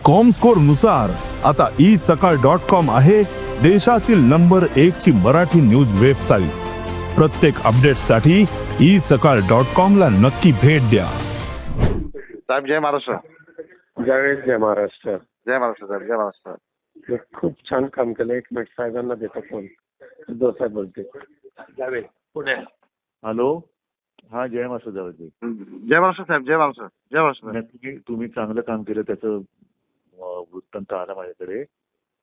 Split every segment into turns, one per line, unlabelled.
Comscore नुसार आता isakal.com आहे देशातील नंबर 1 ची मराठी न्यूज वेबसाईट। प्रत्येक अपडेटसाठी isakal.com ला नक्की भेट द्या।
साहेब जय महाराष्ट्र।
जय महाराष्ट्र।
जय महाराष्ट्र साहेब, जय महाराष्ट्र।
मी खूप छान काम केलं। एक मिनिट साहेबांना देतो फोन। साहेब बोलते। जावेद पुणे।
हॅलो, हा जय महाराष्ट्र जावेद।
जय महाराष्ट्र साहेब, जय महाराष्ट्र, जय महाराष्ट्र।
तुम्ही चांगलं काम केलं, त्याचं वृत्तांत आला माझ्याकडे।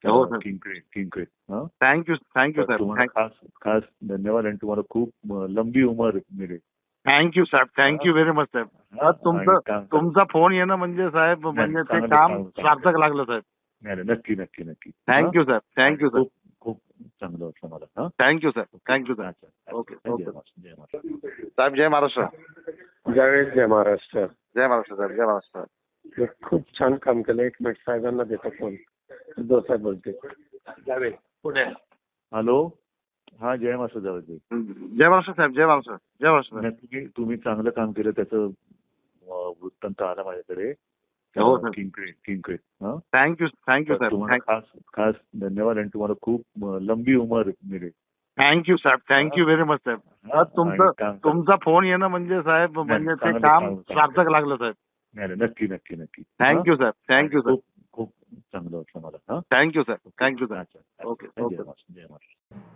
हो सर,
किंक्रेट
थँक्यू थँक्यू
तुम्हाला
साहेब,
खास धन्यवाद आणि तुम्हाला खूप लंबी उमर मिळेल।
थँक्यू साहेब, थँक्यू व्हेरी मच साहेब। तुमचा फोन येणं म्हणजे साहेब म्हणजे ते काम सार्थक लागलं साहेब।
नाही, नक्की नक्की नक्की।
थँक्यू साहेब, थँक्यू साहेब,
खूप चांगलं वाटलं मला।
थँक्यू साहेब, थँक्यू साहेब। ओके ओके साहेब, जय महाराष्ट्र।
जय महाराष्ट्र।
जय महाराष्ट्र साहेब, जय महाराष्ट्र।
मी खूप छान काम केलं। एक मिनिट साहेबांना देतो फोन। साहेब बोलते। जावेद पुणे।
हॅलो, हा जय महाराष्ट्र जावेद।
जय महाराष्ट्र साहेब, जय महाराष्ट्र, जय महाराष्ट्र।
तुम्ही चांगलं काम केलं, त्याचं वृत्तांत आला माझ्याकडे।
हो सर,
किंक्रेट
थँक्यू थँक्यू
तुम्हाला
साहेब,
खास धन्यवाद आणि तुम्हाला खूप लंबी उमर मिळेल।
थँक्यू साहेब, थँक्यू व्हेरी मच साहेब। तुमचा फोन येणं म्हणजे साहेब म्हणजे ते काम सार्थक लागलं साहेब।
नाही, नक्की नक्की नक्की।
थँक्यू साहेब, थँक्यू साहेब,
खूप चांगलं वाटलं मला।
थँक्यू साहेब, थँक्यू साहेब। ओके
जय
ओके
महाराष्ट्र, जय महाराष्ट्र।